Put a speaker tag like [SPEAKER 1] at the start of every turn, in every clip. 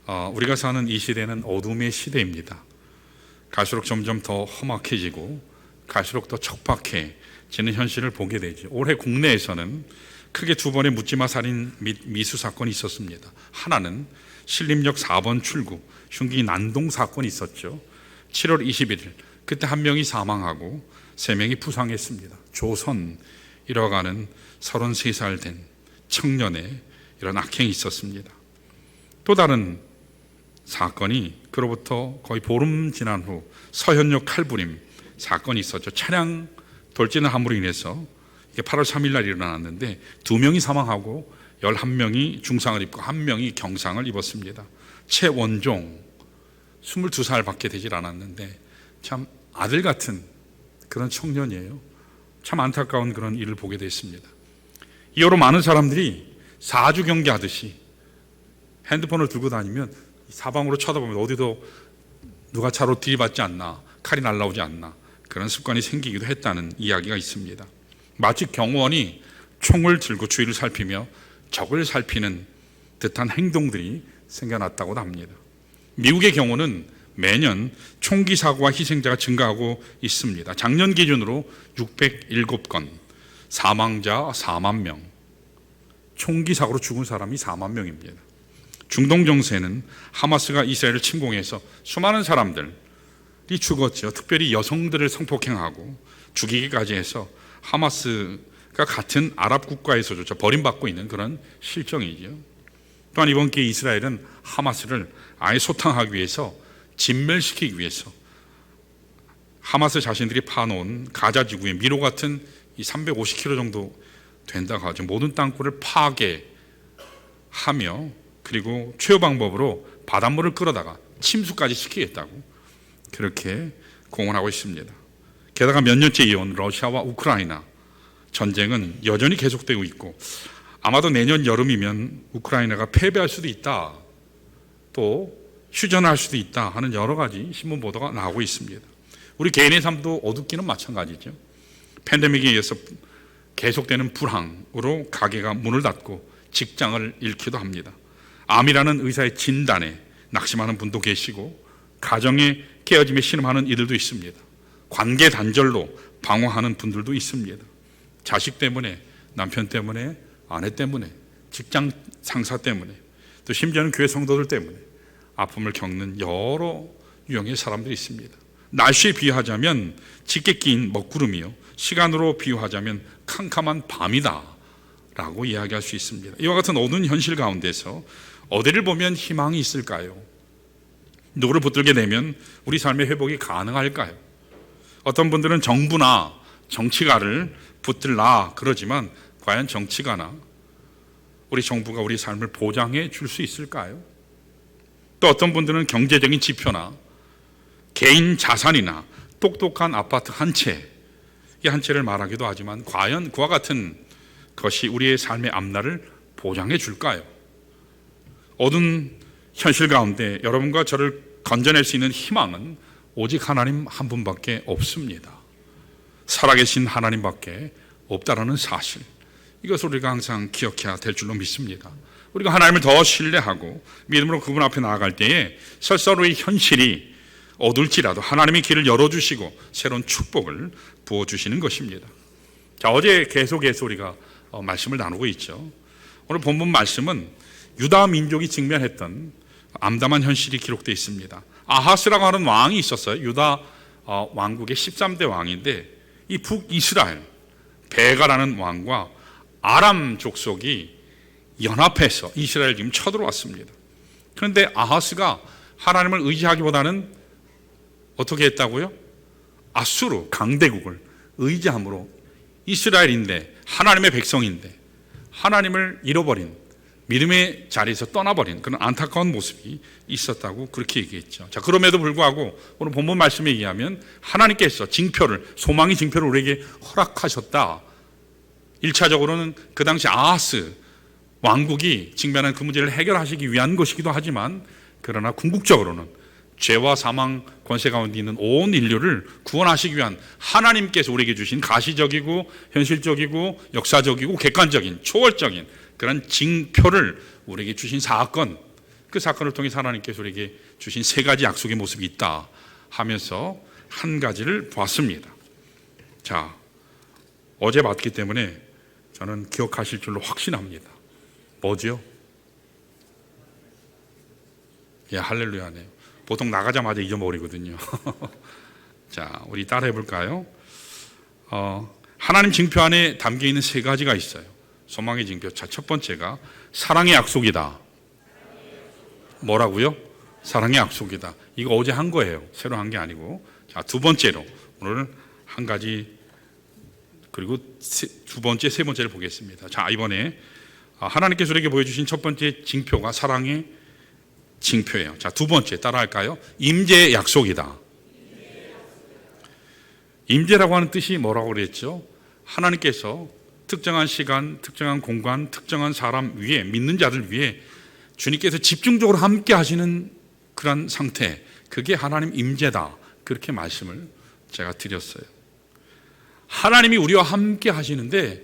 [SPEAKER 1] 우리가 사는 이 시대는 어둠의 시대입니다. 갈수록 점점 더 험악해지고 갈수록 더 척박해지는 현실을 보게 되죠. 올해 국내에서는 크게 두 번의 묻지마 살인 및 미수 사건이 있었습니다. 하나는 신림역 4번 출구 흉기 난동 사건이 있었죠. 7월 21일 그때 한 명이 사망하고 3명이 부상했습니다. 조선이라고 하는 33살 된 청년의 이런 악행이 있었습니다. 또 다른 사건이 그로부터 거의 보름 지난 후 서현역 칼부림 사건이 있었죠. 차량 돌진을 함으로 인해서 이게 8월 3일 날 일어났는데 2명이 사망하고 11명이 중상을 입고 1명이 경상을 입었습니다. 최원종 22살밖에 되질 않았는데 참 아들 같은 그런 청년이에요. 참 안타까운 그런 일을 보게 됐습니다. 이후로 많은 사람들이 사주 경계하듯이 핸드폰을 들고 다니면 사방으로 쳐다보면 어디도 누가 차로 들이받지 않나, 칼이 날라오지 않나 그런 습관이 생기기도 했다는 이야기가 있습니다. 마치 경호원이 총을 들고 주위를 살피며 적을 살피는 듯한 행동들이 생겨났다고 합니다. 미국의 경우는 매년 총기 사고와 희생자가 증가하고 있습니다. 작년 기준으로 607건, 사망자 4만 명, 총기 사고로 죽은 사람이 4만 명입니다. 중동 정세는 하마스가 이스라엘을 침공해서 수많은 사람들이 죽었죠. 특별히 여성들을 성폭행하고 죽이기까지 해서 하마스가 같은 아랍 국가에서조차 버림받고 있는 그런 실정이죠. 또한 이번 기회에 이스라엘은 하마스를 아예 소탕하기 위해서 진멸시키기 위해서 하마스 자신들이 파놓은 가자 지구의 미로 같은 이 350km 정도 된다고 하죠. 모든 땅굴을 파괴하며 그리고 최후 방법으로 바닷물을 끌어다가 침수까지 시키겠다고 그렇게 공언하고 있습니다. 게다가 몇 년째 이어온 러시아와 우크라이나 전쟁은 여전히 계속되고 있고 아마도 내년 여름이면 우크라이나가 패배할 수도 있다, 또 휴전할 수도 있다 하는 여러 가지 신문 보도가 나오고 있습니다. 우리 개인의 삶도 어둡기는 마찬가지죠. 팬데믹에 의해서 계속되는 불황으로 가게가 문을 닫고 직장을 잃기도 합니다. 암이라는 의사의 진단에 낙심하는 분도 계시고 가정의 깨어짐에 신음하는 이들도 있습니다. 관계 단절로 방황하는 분들도 있습니다. 자식 때문에, 남편 때문에, 아내 때문에, 직장 상사 때문에, 또 심지어는 교회 성도들 때문에 아픔을 겪는 여러 유형의 사람들이 있습니다. 날씨에 비유하자면 짙게 낀 먹구름이요, 시간으로 비유하자면 캄캄한 밤이다 라고 이야기할 수 있습니다. 이와 같은 어두운 현실 가운데서 어디를 보면 희망이 있을까요? 누구를 붙들게 되면 우리 삶의 회복이 가능할까요? 어떤 분들은 정부나 정치가를 붙들라 그러지만 과연 정치가나 우리 정부가 우리 삶을 보장해 줄 수 있을까요? 또 어떤 분들은 경제적인 지표나 개인 자산이나 똑똑한 아파트 한 채, 이 한 채를 말하기도 하지만 과연 그와 같은 것이 우리의 삶의 앞날을 보장해 줄까요? 어두운 현실 가운데 여러분과 저를 건져낼 수 있는 희망은 오직 하나님 한 분밖에 없습니다. 살아계신 하나님밖에 없다라는 사실, 이것을 우리가 항상 기억해야 될 줄로 믿습니다. 우리가 하나님을 더 신뢰하고 믿음으로 그분 앞에 나아갈 때에 설사로의 현실이 어둘지라도 하나님의 길을 열어주시고 새로운 축복을 부어주시는 것입니다. 자, 어제 계속해서 우리가 말씀을 나누고 있죠. 오늘 본문 말씀은 유다 민족이 직면했던 암담한 현실이 기록되어 있습니다. 아하스라고 하는 왕이 있었어요. 유다 왕국의 13대 왕인데 이 북이스라엘 베가라는 왕과 아람 족속이 연합해서 이스라엘 지금 쳐들어왔습니다. 그런데 아하스가 하나님을 의지하기보다는 어떻게 했다고요? 아수르 강대국을 의지함으로 이스라엘인데 하나님의 백성인데 하나님을 잃어버린, 믿음의 자리에서 떠나버린 그런 안타까운 모습이 있었다고 그렇게 얘기했죠. 자, 그럼에도 불구하고 오늘 본문 말씀에 의하면 하나님께서 징표를, 소망의 징표를 우리에게 허락하셨다. 1차적으로는 그 당시 아하스 왕국이 직면한 그 문제를 해결하시기 위한 것이기도 하지만, 그러나 궁극적으로는 죄와 사망 권세 가운데 있는 온 인류를 구원하시기 위한 하나님께서 우리에게 주신 가시적이고 현실적이고 역사적이고 객관적인 초월적인 그런 징표를 우리에게 주신 사건가 그 사건을 통해 하나님께서 우리에게 주신 세 가지 약속의 모습이 있다 하면서 한 가지를 보았습니다. 자, 어제 봤기 때문에 저는 기억하실 줄로 확신합니다. 뭐죠? 예, 할렐루야네요. 보통 나가자마자 잊어버리거든요. 자, 우리 따라해 볼까요? 하나님 징표 안에 담겨 있는 세 가지가 있어요. 소망의 징표. 자, 첫 번째가 사랑의 약속이다. 뭐라고요? 사랑의 약속이다. 이거 어제 한 거예요. 새로 한 게 아니고. 자, 두 번째로 오늘 한 가지, 그리고 두 번째, 세 번째를 보겠습니다. 자, 이번에 하나님께서 우리에게 보여주신 첫 번째 징표가 사랑의 징표예요. 자, 두 번째 따라할까요? 임재의 약속이다. 임재라고 하는 뜻이 뭐라고 그랬죠? 하나님께서 특정한 시간, 특정한 공간, 특정한 사람 위에, 믿는 자들 위에 주님께서 집중적으로 함께 하시는 그런 상태, 그게 하나님 임재다. 그렇게 말씀을 제가 드렸어요. 하나님이 우리와 함께 하시는데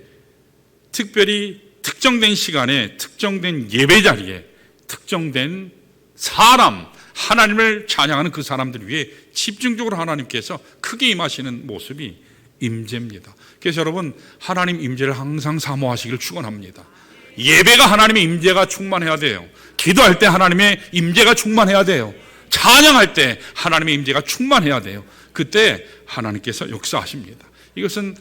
[SPEAKER 1] 특별히 특정된 시간에, 특정된 예배 자리에, 특정된 사람, 하나님을 찬양하는 그 사람들 위해 집중적으로 하나님께서 크게 임하시는 모습이 임재입니다. 그래서 여러분, 하나님 임재를 항상 사모하시기를 축원합니다. 예배가 하나님의 임재가 충만해야 돼요. 기도할 때 하나님의 임재가 충만해야 돼요. 찬양할 때 하나님의 임재가 충만해야 돼요. 그때 하나님께서 역사하십니다. 이것은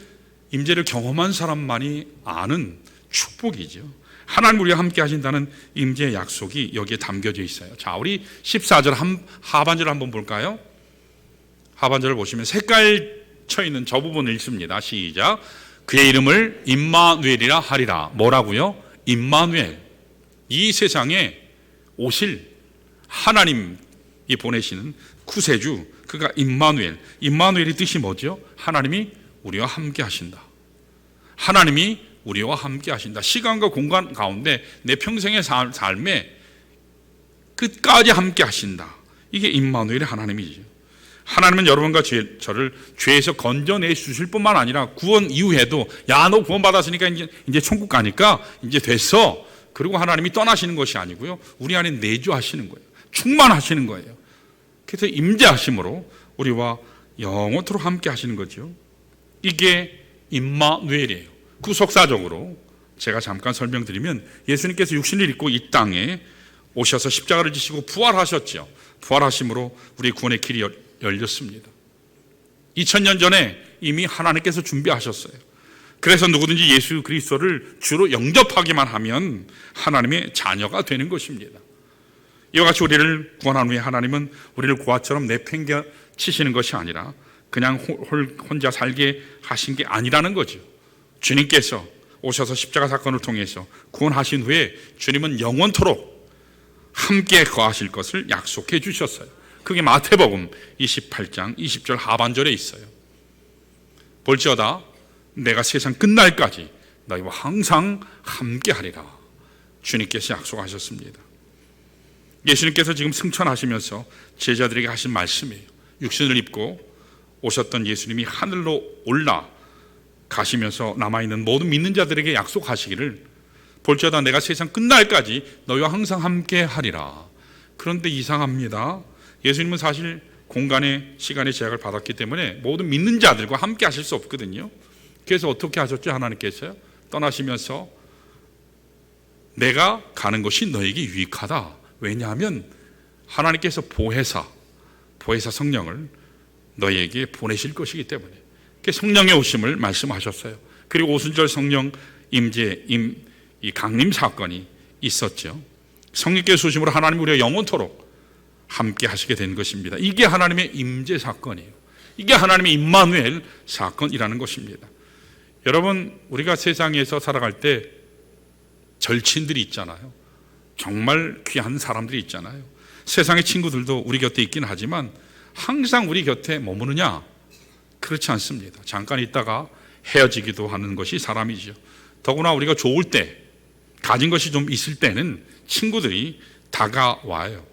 [SPEAKER 1] 임재를 경험한 사람만이 아는 축복이죠. 하나님 우리와 함께 하신다는 임재의 약속이 여기에 담겨져 있어요. 자, 우리 14절 하반절을 한번 볼까요? 하반절을 보시면 색깔 쳐 있는 저 부분을 읽습니다. 시작. 그의 이름을 임마누엘이라 하리라. 뭐라고요? 임마누엘. 이 세상에 오실 하나님이 보내시는 구세주, 그가 임마누엘. 임마누엘의 뜻이 뭐죠? 하나님이 우리와 함께 하신다. 하나님이 우리와 함께 하신다. 시간과 공간 가운데 내 평생의 삶에 끝까지 함께 하신다. 이게 임마누엘의 하나님이죠. 하나님은 여러분과 저를 죄에서 건져내 주실 뿐만 아니라 구원 이후에도, 야, 너 구원 받았으니까 이제 천국 가니까 이제 됐어. 그리고 하나님이 떠나시는 것이 아니고요, 우리 안에 내주하시는 거예요. 충만하시는 거예요. 그래서 임재하심으로 우리와 영원토록 함께 하시는 거죠. 이게 임마누엘이에요. 구속사적으로 제가 잠깐 설명드리면, 예수님께서 육신을 입고 이 땅에 오셔서 십자가를 지시고 부활하셨죠. 부활하심으로 우리 구원의 길이 열렸습니다. 2000년 전에 이미 하나님께서 준비하셨어요. 그래서 누구든지 예수 그리스도를 주로 영접하기만 하면 하나님의 자녀가 되는 것입니다. 이와 같이 우리를 구원한 후에 하나님은 우리를 고아처럼 내팽겨 치시는 것이 아니라 그냥 혼자 살게 하신 게 아니라는 거죠. 주님께서 오셔서 십자가 사건을 통해서 구원하신 후에 주님은 영원토록 함께 거하실 것을 약속해 주셨어요. 그게 마태복음 28장 20절 하반절에 있어요. 볼지어다 내가 세상 끝날까지 너희와 항상 함께 하리라. 주님께서 약속하셨습니다. 예수님께서 지금 승천하시면서 제자들에게 하신 말씀이에요. 육신을 입고 오셨던 예수님이 하늘로 올라 가시면서 남아있는 모든 믿는 자들에게 약속하시기를, 볼지어다 내가 세상 끝날까지 너희와 항상 함께 하리라. 그런데 이상합니다. 예수님은 사실 공간의 시간의 제약을 받았기 때문에 모든 믿는 자들과 함께 하실 수 없거든요. 그래서 어떻게 하셨죠? 하나님께서요, 떠나시면서 내가 가는 것이 너에게 유익하다. 왜냐하면 하나님께서 보혜사 성령을 너희에게 보내실 것이기 때문에. 성령의 오심을 말씀하셨어요. 그리고 오순절 성령 임재, 이 강림 사건이 있었죠. 성령께서 오심으로 하나님 우리가 영원토록 함께 하시게 된 것입니다. 이게 하나님의 임재 사건이에요. 이게 하나님의 임마누엘 사건이라는 것입니다. 여러분, 우리가 세상에서 살아갈 때 절친들이 있잖아요. 정말 귀한 사람들이 있잖아요. 세상의 친구들도 우리 곁에 있긴 하지만 항상 우리 곁에 머무느냐? 그렇지 않습니다. 잠깐 있다가 헤어지기도 하는 것이 사람이죠. 더구나 우리가 좋을 때, 가진 것이 좀 있을 때는 친구들이 다가와요.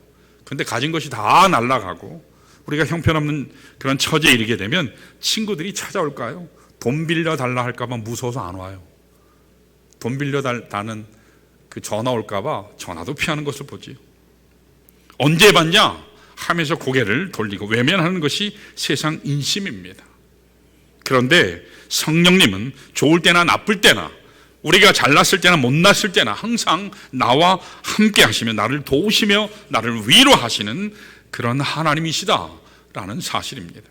[SPEAKER 1] 그런데 가진 것이 다 날아가고 우리가 형편없는 그런 처지에 이르게 되면 친구들이 찾아올까요? 돈 빌려달라 할까 봐 무서워서 안 와요. 돈 빌려달라는 그 전화 올까 봐 전화도 피하는 것을 보지요. 언제 받냐 하면서 고개를 돌리고 외면하는 것이 세상 인심입니다. 그런데 성령님은 좋을 때나 나쁠 때나 우리가 잘났을 때나 못났을 때나 항상 나와 함께 하시며 나를 도우시며 나를 위로하시는 그런 하나님이시다라는 사실입니다.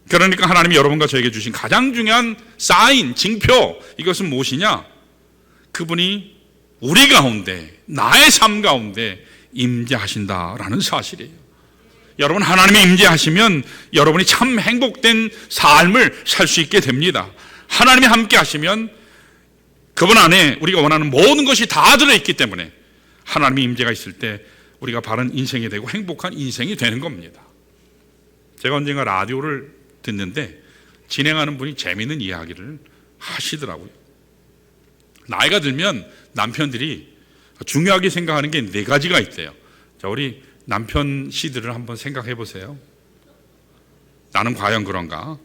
[SPEAKER 1] 그러니까 하나님이 여러분과 저에게 주신 가장 중요한 사인, 징표, 이것은 무엇이냐? 그분이 우리 가운데, 나의 삶 가운데 임재하신다라는 사실이에요. 여러분, 하나님이 임재하시면 여러분이 참 행복된 삶을 살 수 있게 됩니다. 하나님이 함께 하시면 그분 안에 우리가 원하는 모든 것이 다 들어있기 때문에 하나님의 임재가 있을 때 우리가 바른 인생이 되고 행복한 인생이 되는 겁니다. 제가 언젠가 라디오를 듣는데 진행하는 분이 재미있는 이야기를 하시더라고요. 나이가 들면 남편들이 중요하게 생각하는 게 4가지가 있대요. 자, 우리 남편 씨들을 한번 생각해 보세요. 나는 과연 그런가?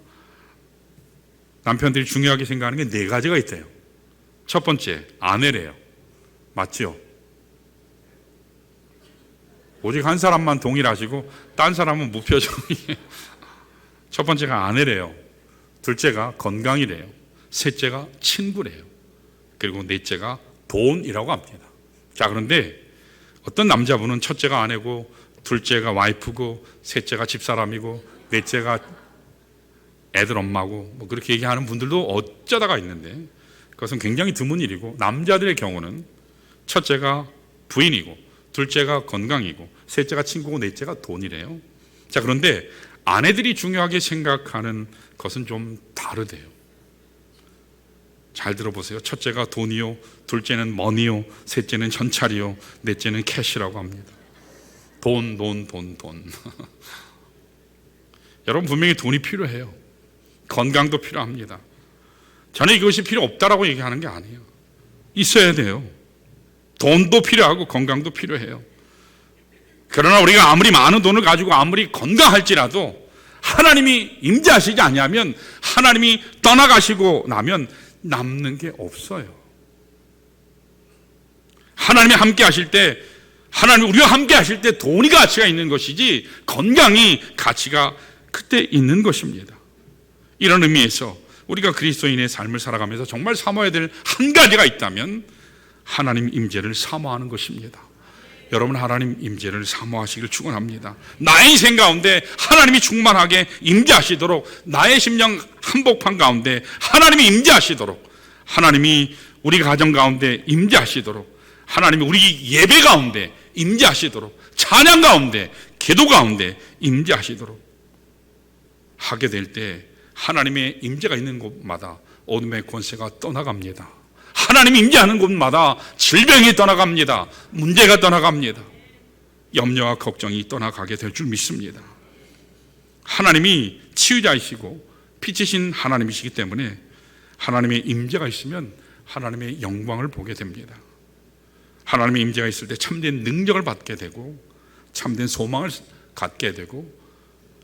[SPEAKER 1] 남편들이 중요하게 생각하는 게 4가지가 있대요. 첫 번째, 아내래요. 맞죠? 오직 한 사람만 동일하시고 딴 사람은 무표정이에요. 첫 번째가 아내래요. 둘째가 건강이래요. 셋째가 친구래요. 그리고 넷째가 돈이라고 합니다. 자, 그런데 어떤 남자분은 첫째가 아내고 둘째가 와이프고 셋째가 집사람이고 넷째가 애들 엄마고 뭐 그렇게 얘기하는 분들도 어쩌다가 있는데 그것은 굉장히 드문 일이고, 남자들의 경우는 첫째가 부인이고 둘째가 건강이고 셋째가 친구고 넷째가 돈이래요. 자, 그런데 아내들이 중요하게 생각하는 것은 좀 다르대요. 잘 들어보세요. 첫째가 돈이요, 둘째는 머니요, 셋째는 현찰이요, 넷째는 캐시라고 합니다. 돈. 여러분, 분명히 돈이 필요해요. 건강도 필요합니다. 저는 이것이 필요 없다라고 얘기하는 게 아니에요. 있어야 돼요. 돈도 필요하고 건강도 필요해요. 그러나 우리가 아무리 많은 돈을 가지고 아무리 건강할지라도 하나님이 임재하시지 않으면, 하나님이 떠나가시고 나면 남는 게 없어요. 하나님이 함께 하실 때, 하나님이 우리와 함께 하실 때 돈이 가치가 있는 것이지 건강이 가치가 그때 있는 것입니다. 이런 의미에서 우리가 그리스도인의 삶을 살아가면서 정말 사모해야 될 한 가지가 있다면 하나님 임재를 사모하는 것입니다. 여러분, 하나님 임재를 사모하시기를 축원합니다. 나의 인생 가운데 하나님이 충만하게 임재하시도록, 나의 심령 한복판 가운데 하나님이 임재하시도록, 하나님이 우리 가정 가운데 임재하시도록, 하나님이 우리 예배 가운데 임재하시도록, 찬양 가운데, 기도 가운데 임재하시도록 하게 될 때 하나님의 임재가 있는 곳마다 어둠의 권세가 떠나갑니다. 하나님이 임재하는 곳마다 질병이 떠나갑니다. 문제가 떠나갑니다. 염려와 걱정이 떠나가게 될 줄 믿습니다. 하나님이 치유자이시고 빛이신 하나님이시기 때문에 하나님의 임재가 있으면 하나님의 영광을 보게 됩니다. 하나님의 임재가 있을 때 참된 능력을 받게 되고 참된 소망을 갖게 되고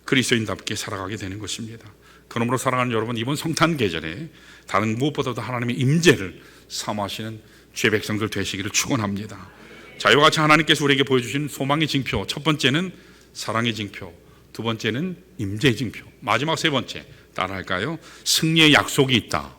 [SPEAKER 1] 그리스도인답게 살아가게 되는 것입니다. 그러므로 사랑하는 여러분, 이번 성탄 계절에 다른 무엇보다도 하나님의 임재를 사모하시는 주의 백성들 되시기를 축원합니다. 자, 이와 같이 하나님께서 우리에게 보여주신 소망의 징표, 첫 번째는 사랑의 징표, 두 번째는 임재의 징표, 마지막 세 번째 따라할까요? 승리의 약속이 있다.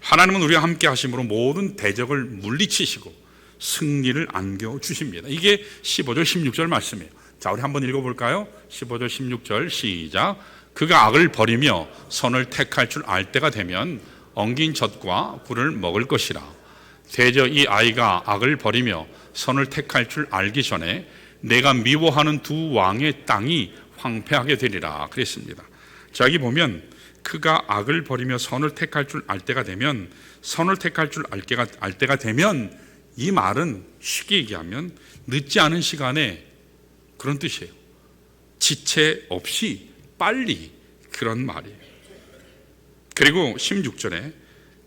[SPEAKER 1] 하나님은 우리와 함께 하심으로 모든 대적을 물리치시고 승리를 안겨주십니다. 이게 15절 16절 말씀이에요. 자, 우리 한번 읽어볼까요? 15절 16절 시작. 그가 악을 버리며 선을 택할 줄 알 때가 되면 엉긴 젖과 꿀을 먹을 것이라. 대저 이 아이가 악을 버리며 선을 택할 줄 알기 전에 내가 미워하는 두 왕의 땅이 황폐하게 되리라 그랬습니다. 자, 여기 보면 그가 악을 버리며 선을 택할 줄 알 때가 되면, 선을 택할 줄 알 때가 되면, 이 말은 쉽게 얘기하면 늦지 않은 시간에 그런 뜻이에요. 지체 없이 빨리, 그런 말이에요. 그리고 16절에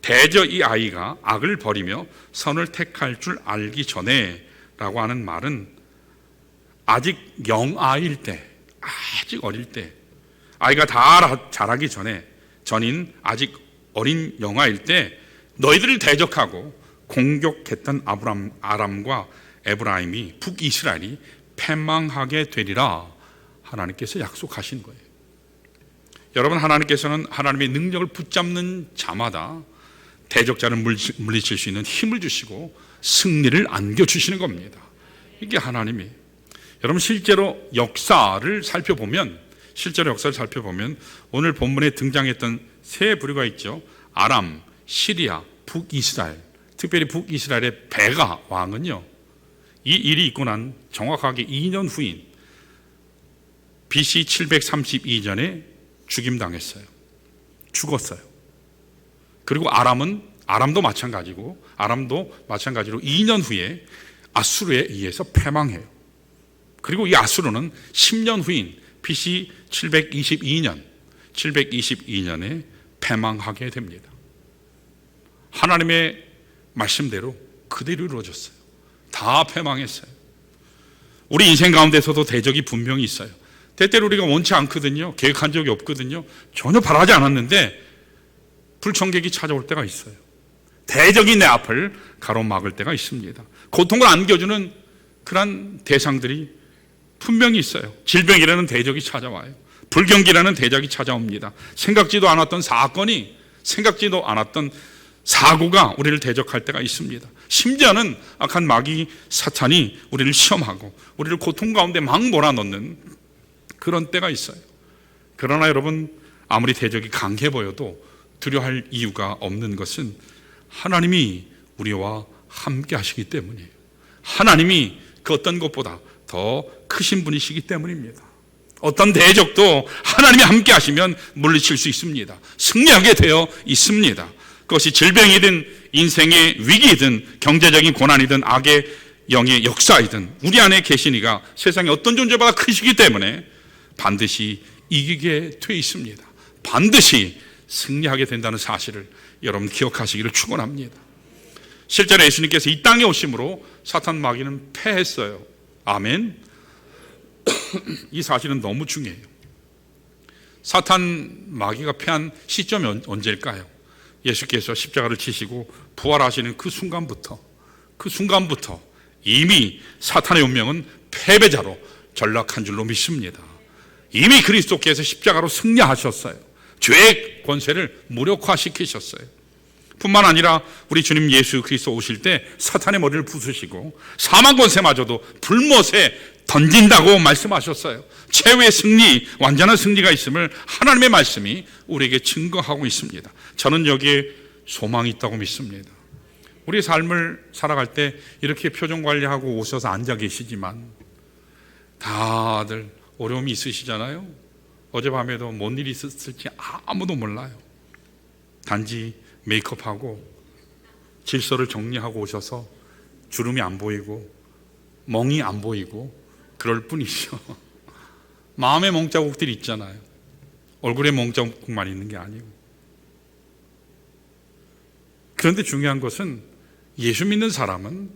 [SPEAKER 1] 대저 이 아이가 악을 버리며 선을 택할 줄 알기 전에 라고 하는 말은 아직 영아일 때, 아직 어릴 때, 아이가 다 자라기 전인 아직 어린 영아일 때 너희들을 대적하고 공격했던 아람과 에브라임이 북이스라엘이 패망하게 되리라 하나님께서 약속하신 거예요. 여러분, 하나님께서는 하나님의 능력을 붙잡는 자마다 대적자를 물리칠 수 있는 힘을 주시고 승리를 안겨주시는 겁니다. 이게 하나님이. 여러분, 실제로 역사를 살펴보면 오늘 본문에 등장했던 세 부류가 있죠. 아람, 시리아, 북이스라엘. 특별히 북이스라엘의 베가 왕은요, 이 일이 있고 난 정확하게 2년 후인 BC 732년에 죽임당했어요. 죽었어요. 그리고 아람도 마찬가지로 2년 후에 아수르에 의해서 패망해요. 그리고 이 아수르는 10년 후인 BC 722년에 패망하게 됩니다. 하나님의 말씀대로 그대로 이루어졌어요. 다 패망했어요. 우리 인생 가운데서도 대적이 분명히 있어요. 때때로 우리가 원치 않거든요. 계획한 적이 없거든요. 전혀 바라지 않았는데 불청객이 찾아올 때가 있어요. 대적이 내 앞을 가로막을 때가 있습니다. 고통을 안겨주는 그런 대상들이 분명히 있어요. 질병이라는 대적이 찾아와요. 불경기라는 대적이 찾아옵니다. 생각지도 않았던 사고가 우리를 대적할 때가 있습니다. 심지어는 악한 마귀 사탄이 우리를 시험하고 우리를 고통 가운데 막 몰아넣는 그런 때가 있어요. 그러나 여러분, 아무리 대적이 강해 보여도 두려워할 이유가 없는 것은 하나님이 우리와 함께 하시기 때문이에요. 하나님이 그 어떤 것보다 더 크신 분이시기 때문입니다. 어떤 대적도 하나님이 함께 하시면 물리칠 수 있습니다. 승리하게 되어 있습니다. 그것이 질병이든 인생의 위기이든 경제적인 고난이든 악의 영의 역사이든 우리 안에 계신 이가 세상의 어떤 존재보다 크시기 때문에 반드시 이기게 돼 있습니다. 반드시 승리하게 된다는 사실을 여러분 기억하시기를 축원합니다. 실제로 예수님께서 이 땅에 오심으로 사탄 마귀는 패했어요. 아멘. 이 사실은 너무 중요해요. 사탄 마귀가 패한 시점이 언제일까요? 예수께서 십자가를 지시고 부활하시는 그 순간부터 이미 사탄의 운명은 패배자로 전락한 줄로 믿습니다. 이미 그리스도께서 십자가로 승리하셨어요. 죄의 권세를 무력화시키셨어요. 뿐만 아니라 우리 주님 예수 그리스도 오실 때 사탄의 머리를 부수시고 사망 권세마저도 불못에 던진다고 말씀하셨어요. 최후의 승리, 완전한 승리가 있음을 하나님의 말씀이 우리에게 증거하고 있습니다. 저는 여기에 소망이 있다고 믿습니다. 우리 삶을 살아갈 때 이렇게 표정 관리하고 오셔서 앉아 계시지만 다들 어려움이 있으시잖아요. 어젯밤에도 뭔 일이 있었을지 아무도 몰라요. 단지 메이크업하고 질서를 정리하고 오셔서 주름이 안 보이고 멍이 안 보이고 그럴 뿐이죠. 마음의 멍자국들이 있잖아요. 얼굴에 멍자국만 있는 게 아니고. 그런데 중요한 것은 예수 믿는 사람은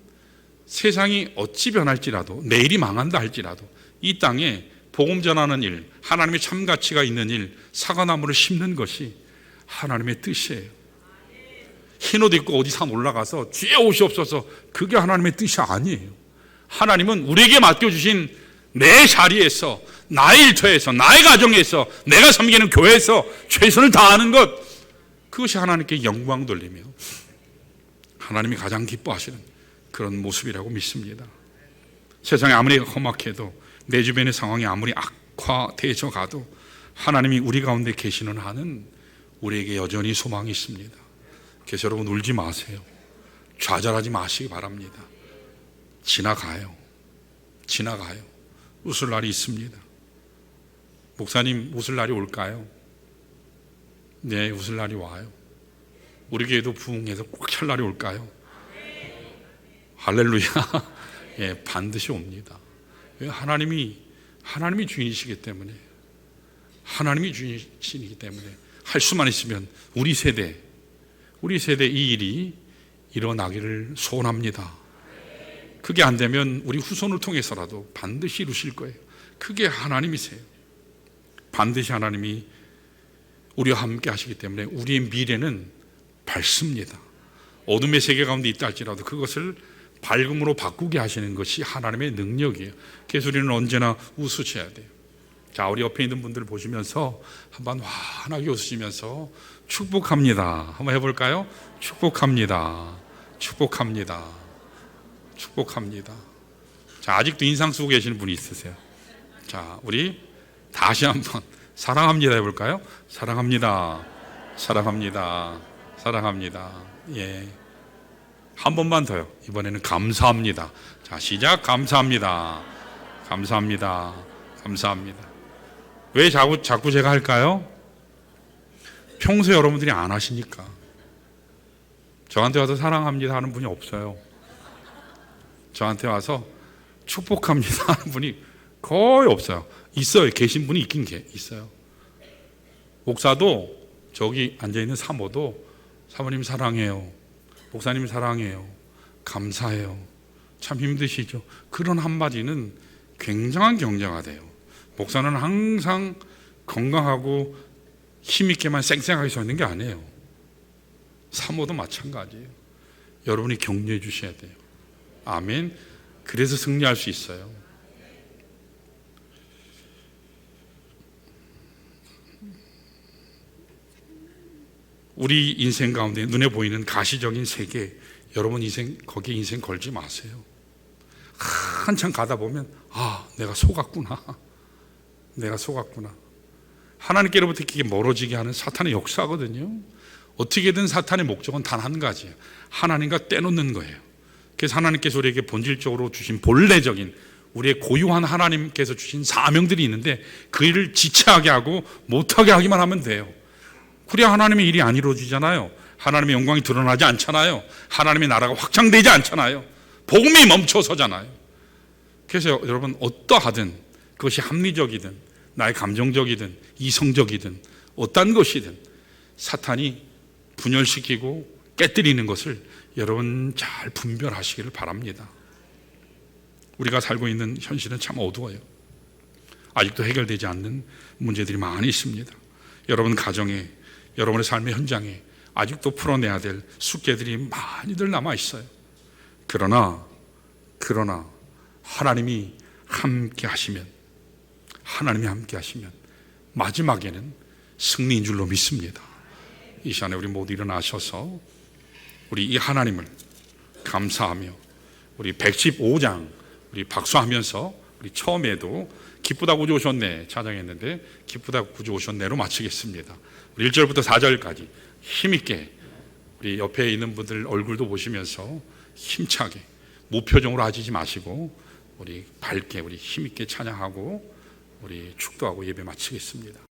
[SPEAKER 1] 세상이 어찌 변할지라도 내일이 망한다 할지라도 이 땅에 복음 전하는 일, 하나님의 참가치가 있는 일, 사과나무를 심는 것이 하나님의 뜻이에요. 흰옷 입고 어디 산 올라가서 주의 옷이 없어서 그게 하나님의 뜻이 아니에요. 하나님은 우리에게 맡겨주신 내 자리에서, 나의 일터에서, 나의 가정에서, 내가 섬기는 교회에서 최선을 다하는 것, 그것이 하나님께 영광 돌리며 하나님이 가장 기뻐하시는 그런 모습이라고 믿습니다. 세상이 아무리 험악해도 내 주변의 상황이 아무리 악화되어 가도 하나님이 우리 가운데 계시는 한은 우리에게 여전히 소망이 있습니다. 그래서 여러분 울지 마세요. 좌절하지 마시기 바랍니다. 지나가요. 웃을 날이 있습니다. 목사님, 웃을 날이 올까요? 네, 웃을 날이 와요. 우리 교회도 부흥해서 꽉 찰 날이 올까요? 할렐루야. 예, 반드시 옵니다. 하나님이 주인이시기 때문에, 하나님이 주인이시기 때문에 할 수만 있으면 우리 세대 이 일이 일어나기를 소원합니다. 그게 안 되면 우리 후손을 통해서라도 반드시 이루실 거예요. 그게 하나님이세요. 반드시 하나님이 우리와 함께 하시기 때문에 우리의 미래는 밝습니다. 어둠의 세계 가운데 있다 할지라도 그것을 밝음으로 바꾸게 하시는 것이 하나님의 능력이에요. 그래서 우리는 언제나 웃으셔야 돼요. 자, 우리 옆에 있는 분들 보시면서 한번 환하게 웃으시면서 축복합니다 한번 해볼까요? 축복합니다. 축복합니다. 축복합니다. 자, 아직도 인상 쓰고 계시는 분이 있으세요. 자, 우리 다시 한번 사랑합니다 해볼까요? 사랑합니다. 사랑합니다. 사랑합니다. 예. 한 번만 더요. 이번에는 감사합니다. 자, 시작. 감사합니다. 감사합니다. 감사합니다. 왜 자꾸 제가 할까요? 평소에 여러분들이 안 하시니까. 저한테 와서 사랑합니다 하는 분이 없어요. 저한테 와서 축복합니다 하는 분이 거의 없어요. 있어요. 계신 분이 있긴 있어요. 목사도 저기 앉아있는 사모도 사모님 사랑해요. 목사님 사랑해요. 감사해요. 참 힘드시죠? 그런 한마디는 굉장한 격려가 돼요. 목사는 항상 건강하고 힘있게만 쌩쌩하게 서 있는 게 아니에요. 사모도 마찬가지예요. 여러분이 격려해 주셔야 돼요. 아멘. 그래서 승리할 수 있어요. 우리 인생 가운데 눈에 보이는 가시적인 세계, 여러분 인생, 거기에 인생 걸지 마세요. 한참 가다 보면 내가 속았구나. 내가 속았구나. 하나님께로부터 이렇게 멀어지게 하는 사탄의 역사거든요. 어떻게든 사탄의 목적은 단 한 가지예요. 하나님과 떼놓는 거예요. 그래서 하나님께서 우리에게 본질적으로 주신 본래적인 우리의 고유한 하나님께서 주신 사명들이 있는데 그 일을 지체하게 하고 못하게 하기만 하면 돼요. 그래야 하나님의 일이 안 이루어지잖아요. 하나님의 영광이 드러나지 않잖아요. 하나님의 나라가 확장되지 않잖아요. 복음이 멈춰서잖아요. 그래서 여러분 어떠하든 그것이 합리적이든 나의 감정적이든 이성적이든 어떤 것이든 사탄이 분열시키고 깨뜨리는 것을 여러분 잘 분별하시기를 바랍니다. 우리가 살고 있는 현실은 참 어두워요. 아직도 해결되지 않는 문제들이 많이 있습니다. 여러분 가정에, 여러분의 삶의 현장에 아직도 풀어내야 될 숙제들이 많이들 남아 있어요. 그러나 하나님이 함께 하시면 마지막에는 승리인 줄로 믿습니다. 이 시간에 우리 모두 일어나셔서 우리 이 하나님을 감사하며 우리 115장 우리 박수하면서 우리 처음에도 기쁘다 구주 오셨네 찬양했는데 기쁘다 구주 오셨네로 마치겠습니다. 우리 1절부터 4절까지 힘있게 우리 옆에 있는 분들 얼굴도 보시면서 힘차게 무표정으로 하시지 마시고 우리 밝게 우리 힘있게 찬양하고 우리 축도하고 예배 마치겠습니다.